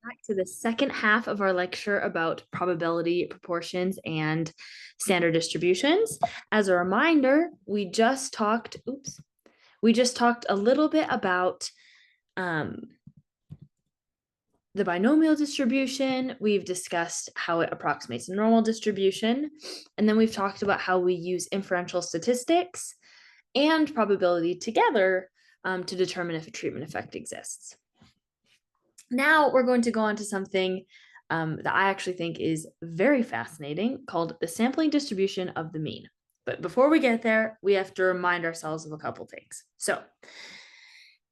back to the second half of our lecture about probability, proportions, and standard distributions. As a reminder, we just talked a little bit about the binomial distribution. We've discussed how it approximates a normal distribution, and then we've talked about how we use inferential statistics and probability together to determine if a treatment effect exists. Now we're going to go on to something that I actually think is very fascinating, called the sampling distribution of the mean. But before we get there, we have to remind ourselves of a couple things. So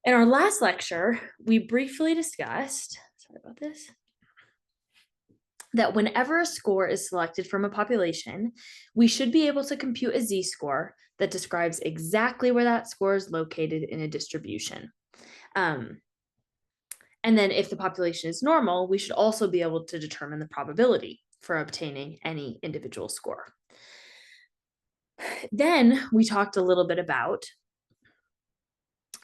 in our last lecture, we briefly discussed, sorry about this, that whenever a score is selected from a population, we should be able to compute a z-score that describes exactly where that score is located in a distribution. And then if the population is normal, we should also be able to determine the probability for obtaining any individual score. Then we talked a little bit about,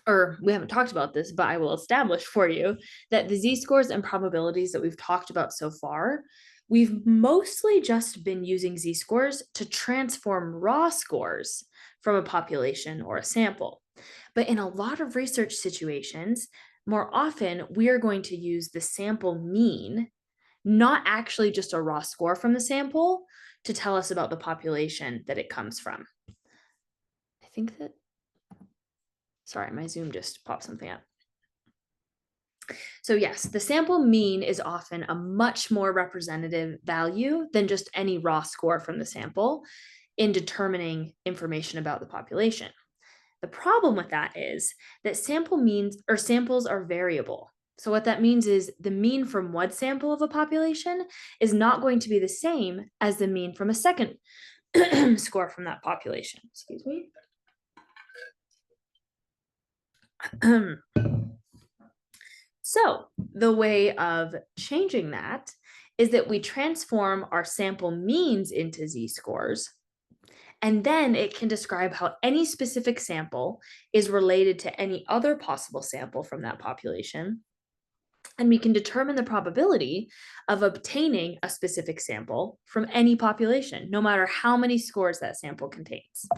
or we haven't talked about this, but I will establish for you that the z-scores and probabilities that we've talked about so far, we've mostly just been using z-scores to transform raw scores from a population or a sample. But in a lot of research situations, more often we are going to use the sample mean, not actually just a raw score from the sample, to tell us about the population that it comes from. I think that, sorry, my Zoom just popped something up. So yes, the sample mean is often a much more representative value than just any raw score from the sample in determining information about the population. The problem with that is that sample means or samples are variable. So what that means is the mean from one sample of a population is not going to be the same as the mean from a second score from that population. Excuse me. So the way of changing that is that we transform our sample means into z-scores, and then it can describe how any specific sample is related to any other possible sample from that population. And we can determine the probability of obtaining a specific sample from any population, no matter how many scores that sample contains.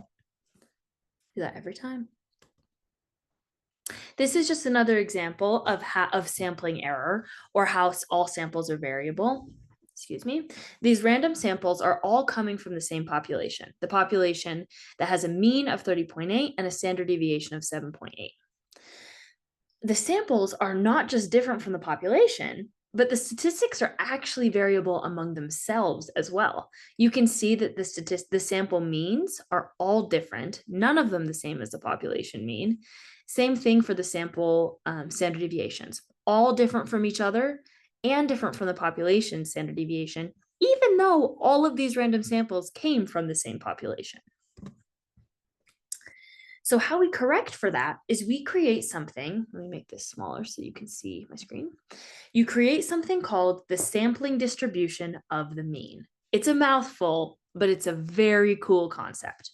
Do that every time. This is just another example of sampling error, or how all samples are variable. Excuse me. These random samples are all coming from the same population, the population that has a mean of 30.8 and a standard deviation of 7.8. The samples are not just different from the population, but the statistics are actually variable among themselves as well. You can see that the sample means are all different, none of them the same as the population mean. Same thing for the sample standard deviations, all different from each other and different from the population standard deviation, even though all of these random samples came from the same population. So how we correct for that is we create something, let me make this smaller so you can see my screen. You create something called the sampling distribution of the mean. It's a mouthful, but it's a very cool concept.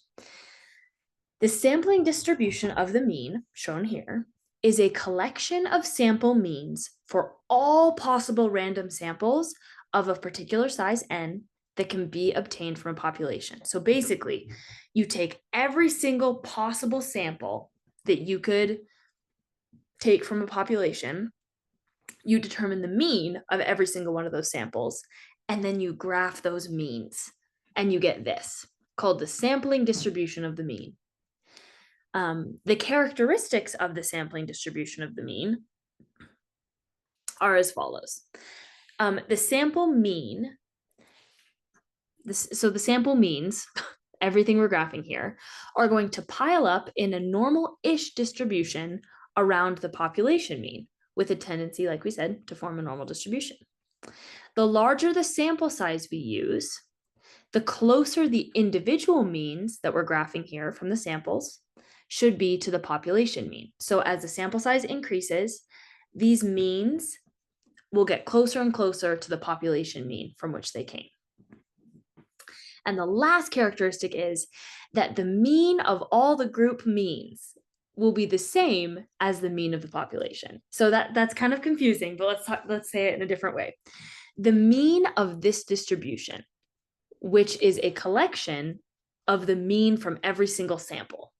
The sampling distribution of the mean, shown here, is a collection of sample means for all possible random samples of a particular size n that can be obtained from a population. So basically, you take every single possible sample that you could take from a population, you determine the mean of every single one of those samples, and then you graph those means, and you get this, called the sampling distribution of the mean. The characteristics of the sampling distribution of the mean are as follows. The sample mean, so the sample means, everything we're graphing here, are going to pile up in a normal-ish distribution around the population mean, with a tendency, like we said, to form a normal distribution. The larger the sample size we use, the closer the individual means that we're graphing here from the samples should be to the population mean. So as the sample size increases, these means will get closer and closer to the population mean from which they came. And the last characteristic is that the mean of all the group means will be the same as the mean of the population. So that's kind of confusing, but let's say it in a different way. The mean of this distribution, which is a collection of the mean from every single sample.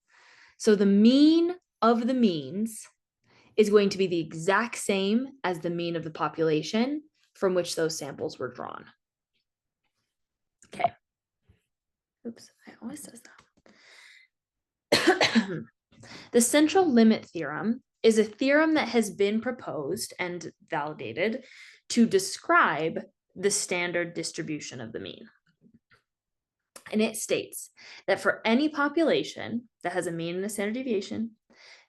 So the mean of the means is going to be the exact same as the mean of the population from which those samples were drawn. Okay. Oops, it always says that. The central limit theorem is a theorem that has been proposed and validated to describe the standard distribution of the mean. And it states that for any population that has a mean and a standard deviation,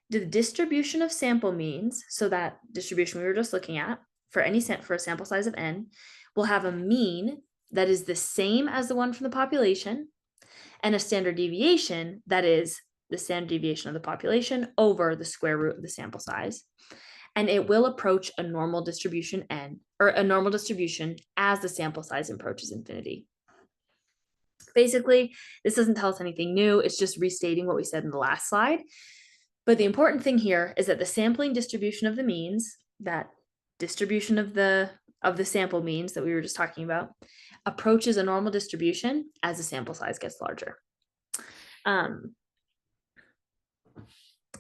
the distribution of sample means, so that distribution we were just looking at, for a sample size of n, will have a mean that is the same as the one from the population, and a standard deviation that is the standard deviation of the population over the square root of the sample size. And it will approach a normal distribution n, or a normal distribution as the sample size approaches infinity. Basically, this doesn't tell us anything new. It's just restating what we said in the last slide. But the important thing here is that the sampling distribution of the means, that distribution of the sample means that we were just talking about, approaches a normal distribution as the sample size gets larger.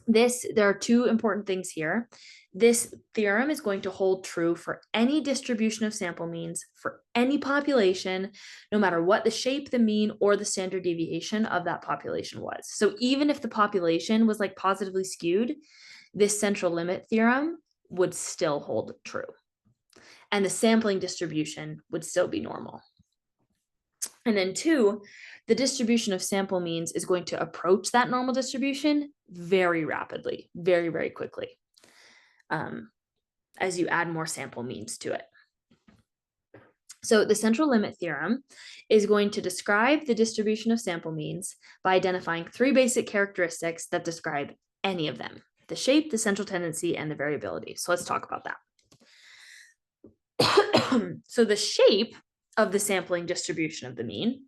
There are two important things here. This theorem is going to hold true for any distribution of sample means for any population, no matter what the shape, the mean, or the standard deviation of that population was. So even if the population was like positively skewed, this central limit theorem would still hold true. And the sampling distribution would still be normal. And then two, the distribution of sample means is going to approach that normal distribution very rapidly, very, very quickly, as you add more sample means to it. So the central limit theorem is going to describe the distribution of sample means by identifying three basic characteristics that describe any of them: the shape, the central tendency, and the variability. So let's talk about that. So the shape of the sampling distribution of the mean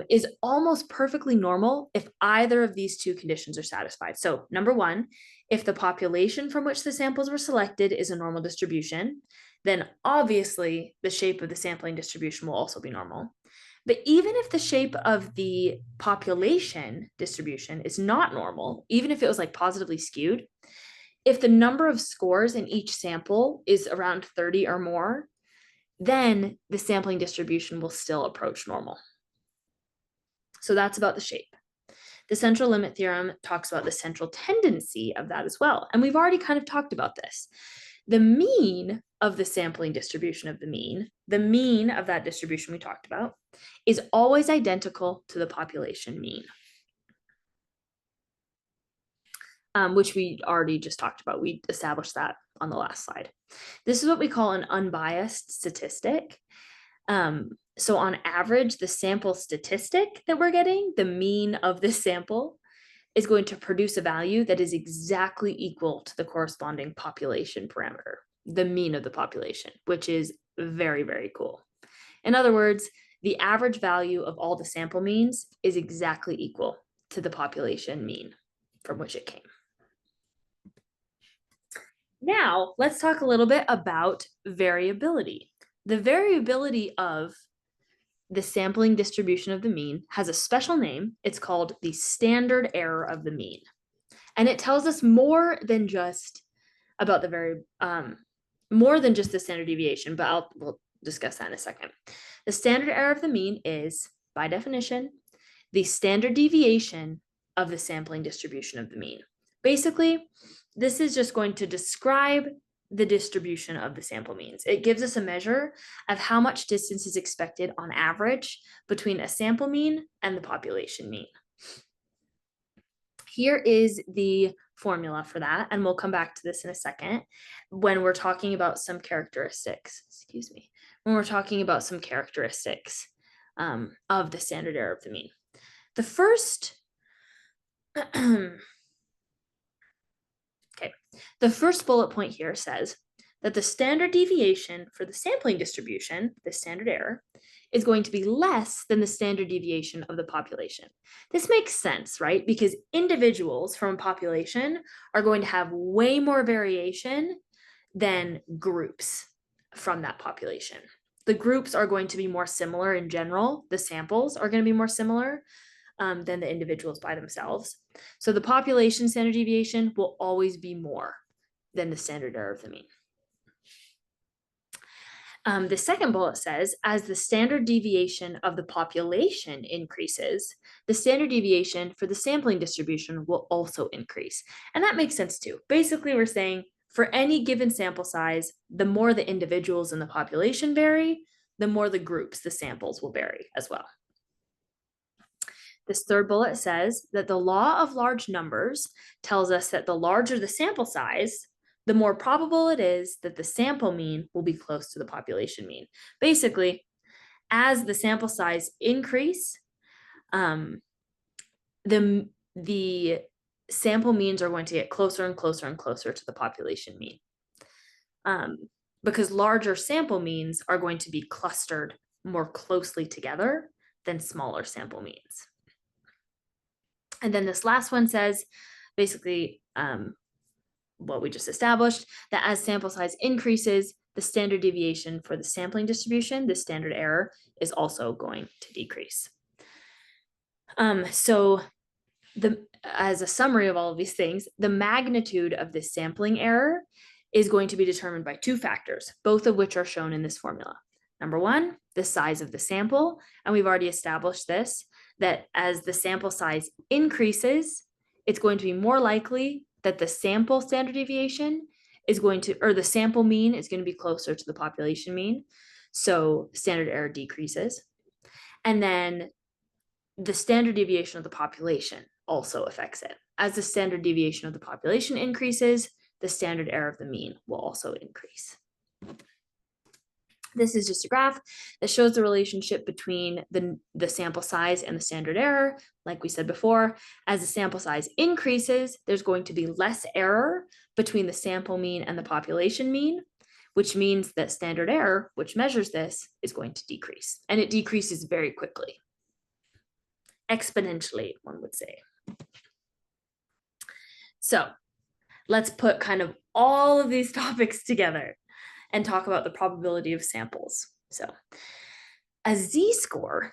is almost perfectly normal if either of these two conditions are satisfied. So number one, if the population from which the samples were selected is a normal distribution, then obviously the shape of the sampling distribution will also be normal. But even if the shape of the population distribution is not normal, even if it was like positively skewed, if the number of scores in each sample is around 30 or more, then the sampling distribution will still approach normal. So that's about the shape. The central limit theorem talks about the central tendency of that as well. And we've already kind of talked about this. The mean of the sampling distribution of the mean of that distribution we talked about, is always identical to the population mean, which we already just talked about. We established that on the last slide. This is what we call an unbiased statistic. So on average, the sample statistic that we're getting, the mean of this sample, is going to produce a value that is exactly equal to the corresponding population parameter, the mean of the population, which is very, very cool. In other words, the average value of all the sample means is exactly equal to the population mean from which it came. Now, let's talk a little bit about variability. The variability of the sampling distribution of the mean has a special name. It's called the standard error of the mean. And it tells us more than just about the more than just the standard deviation, but we'll discuss that in a second. The standard error of the mean is, by definition, the standard deviation of the sampling distribution of the mean. Basically, this is just going to describe the distribution of the sample means. It gives us a measure of how much distance is expected on average between a sample mean and the population mean. Here is the formula for that, and we'll come back to this in a second when we're talking about some characteristics, when we're talking about some characteristics of the standard error of the mean. The first The first bullet point here says that the standard deviation for the sampling distribution, the standard error, is going to be less than the standard deviation of the population. This makes sense, right? Because individuals from a population are going to have way more variation than groups from that population. The groups are going to be more similar in general. The samples are going to be more similar than the individuals by themselves. So the population standard deviation will always be more than the standard error of the mean. The second bullet says, as the standard deviation of the population increases, the standard deviation for the sampling distribution will also increase. And that makes sense too. Basically, we're saying for any given sample size, the more the individuals in the population vary, the more the groups, the samples will vary as well. This third bullet says that the law of large numbers tells us that the larger the sample size, the more probable it is that the sample mean will be close to the population mean. Basically, as the sample size increase, the sample means are going to get closer and closer and closer to the population mean. Because larger sample means are going to be clustered more closely together than smaller sample means. And then this last one says, basically, what we just established, that as sample size increases, the standard deviation for the sampling distribution, the standard error, is also going to decrease. So as a summary of all of these things, the magnitude of this sampling error is going to be determined by two factors, both of which are shown in this formula. Number one, the size of the sample, and we've already established this, that as the sample size increases, it's going to be more likely that the sample standard deviation is going to, or the sample mean is going to be closer to the population mean. So standard error decreases. And then the standard deviation of the population also affects it. As the standard deviation of the population increases, the standard error of the mean will also increase. This is just a graph that shows the relationship between the sample size and the standard error. Like we said before, as the sample size increases, there's going to be less error between the sample mean and the population mean, which means that standard error, which measures this, is going to decrease. And it decreases very quickly. Exponentially, one would say. So let's put kind of all of these topics together and talk about the probability of samples. So a z-score,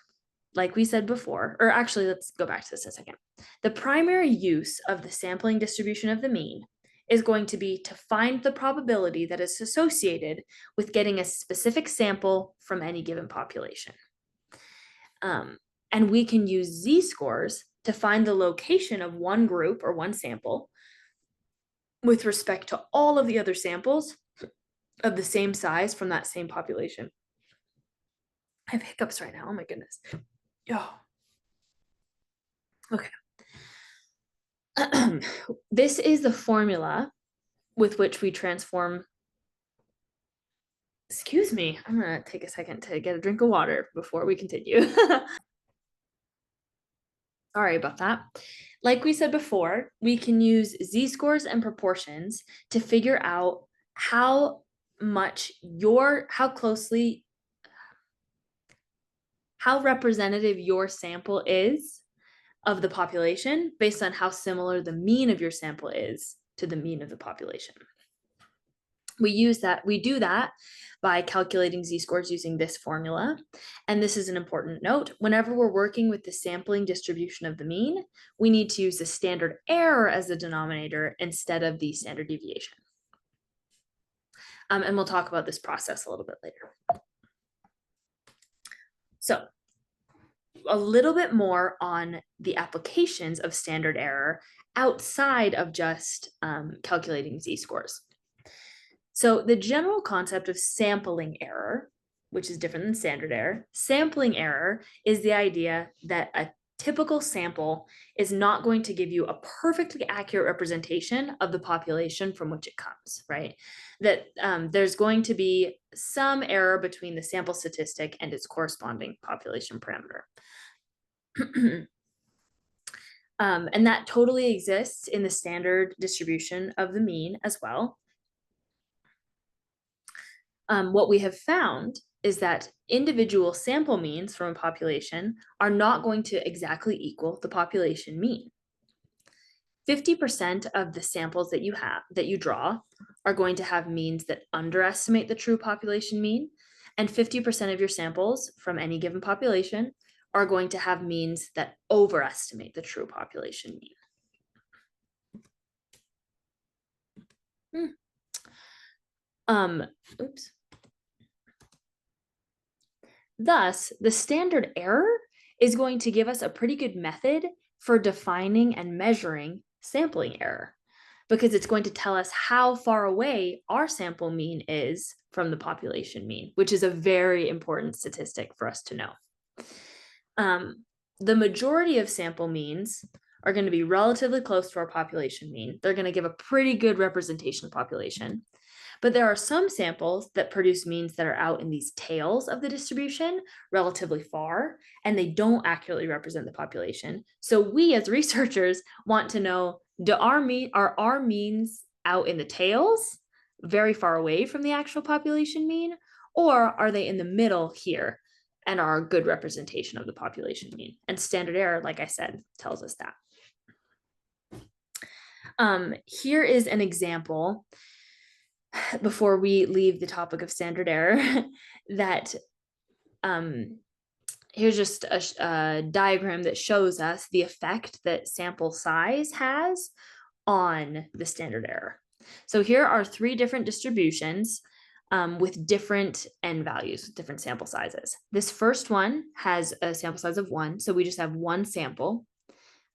like we said before, or actually, let's go back to this a second. The primary use of the sampling distribution of the mean is going to be to find the probability that is associated with getting a specific sample from any given population. And we can use z-scores to find the location of one group or one sample with respect to all of the other samples of the same size from that same population. I have hiccups right now. Oh my goodness. Oh. Okay. This is the formula with which we transform. Excuse me. I'm going to take a second to get a drink of water before we continue. Sorry about that. Like we said before, we can use z-scores and proportions to figure out how representative your sample is of the population based on how similar the mean of your sample is to the mean of the population. We do that by calculating z-scores using this formula. And this is an important note. Whenever we're working with the sampling distribution of the mean, we need to use the standard error as the denominator instead of the standard deviation. And we'll talk about this process a little bit later. So a little bit more on the applications of standard error outside of just calculating z-scores. So the general concept of sampling error, which is different than standard error, sampling error is the idea that a typical sample is not going to give you a perfectly accurate representation of the population from which it comes, right? That there's going to be some error between the sample statistic and its corresponding population parameter. And that totally exists in the standard distribution of the mean as well. What we have found is that individual sample means from a population are not going to exactly equal the population mean. 50% of the samples that you draw are going to have means that underestimate the true population mean, and 50% of your samples from any given population are going to have means that overestimate the true population mean. Oops. Thus, the standard error is going to give us a pretty good method for defining and measuring sampling error, because it's going to tell us how far away our sample mean is from the population mean, which is a very important statistic for us to know. The majority of sample means are going to be relatively close to our population mean. They're going to give a pretty good representation of the population. But there are some samples that produce means that are out in these tails of the distribution relatively far, and they don't accurately represent the population. So we as researchers want to know, are our means out in the tails, very far away from the actual population mean, or are they in the middle here and are a good representation of the population mean? And standard error, like I said, tells us that. Here is an example before we leave the topic of standard error that here's just a diagram that shows us the effect that sample size has on the standard error. So here are 3 different distributions with different n values, different sample sizes. This first one has a sample size of 1, so we just have one sample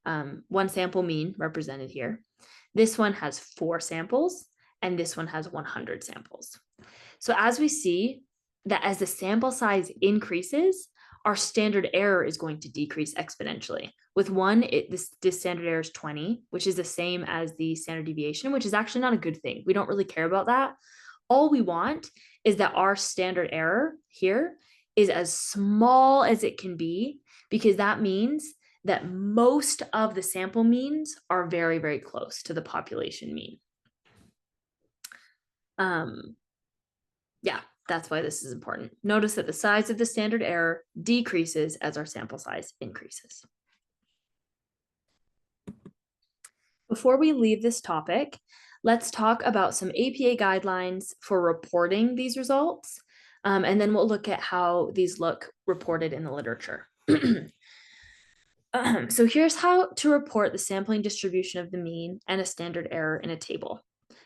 mean represented here. This one has 4 samples, and this one has 100 samples. So as we see that as the sample size increases, our standard error is going to decrease exponentially. With 1, this standard error is 20, which is the same as the standard deviation, which is actually not a good thing. We don't really care about that. All we want is that our standard error here is as small as it can be, because that means that most of the sample means are very, very close to the population mean. Yeah, that's why this is important. Notice that the size of the standard error decreases as our sample size increases. Before we leave this topic, let's talk about some APA guidelines for reporting these results, and then we'll look at how these look reported in the literature. So here's how to report the sampling distribution of the mean and a standard error in a table.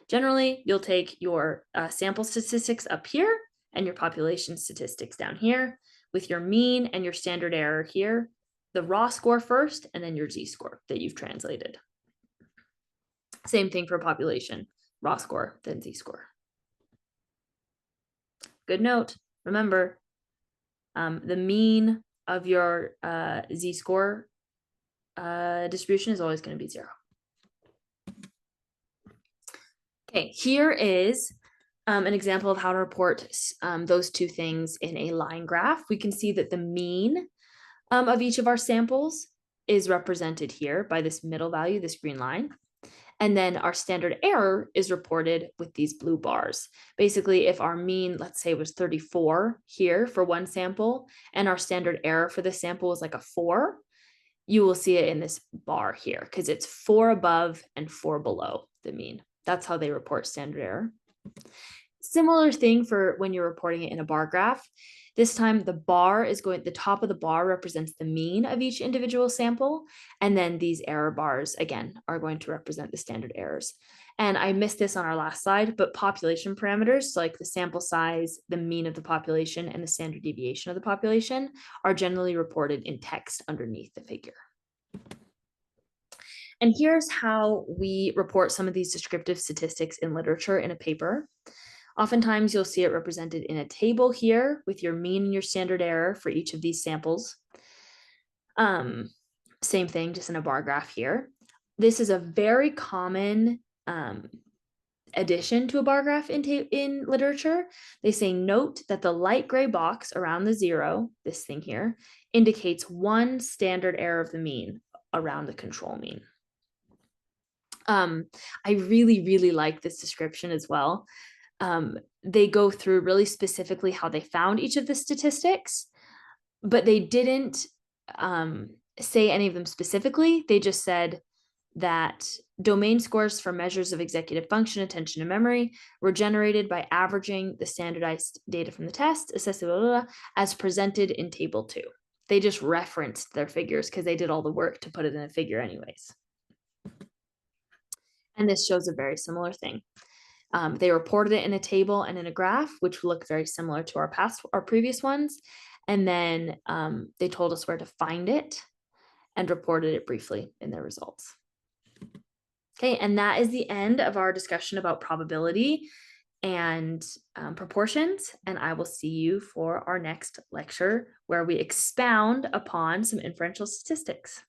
Generally, you'll take your sample statistics up here and your population statistics down here, with your mean and your standard error here, the raw score first, and then your z-score that you've translated. Same thing for population, raw score, then z-score. Good note, remember, the mean of your z-score distribution is always going to be 0. Okay, here is an example of how to report those 2 things in a line graph. We can see that the mean of each of our samples is represented here by this middle value, this green line. And then our standard error is reported with these blue bars. Basically, if our mean, let's say, was 34 here for one sample, and our standard error for this sample was like a 4, you will see it in this bar here, because it's 4 above and 4 below the mean. That's how they report standard error. Similar thing for when you're reporting it in a bar graph. This time the top of the bar represents the mean of each individual sample, and then these error bars again are going to represent the standard errors. And I missed this on our last slide, but population parameters, so like the sample size, the mean of the population, and the standard deviation of the population, are generally reported in text underneath the figure. And here's how we report some of these descriptive statistics in literature in a paper. Oftentimes you'll see it represented in a table here with your mean and your standard error for each of these samples. Same thing, just in a bar graph here. This is a very common addition to a bar graph in literature. They say, note that the light gray box around the 0, this thing here, indicates 1 standard error of the mean around the control mean. I really, really like this description as well. They go through really specifically how they found each of the statistics, but they didn't say any of them specifically. They just said that domain scores for measures of executive function, attention, and memory were generated by averaging the standardized data from the test, as presented in table 2. They just referenced their figures because they did all the work to put it in a figure anyways. And this shows a very similar thing. They reported it in a table and in a graph, which look very similar to our previous ones. And then they told us where to find it and reported it briefly in their results. Okay, and that is the end of our discussion about probability and proportions. And I will see you for our next lecture where we expound upon some inferential statistics.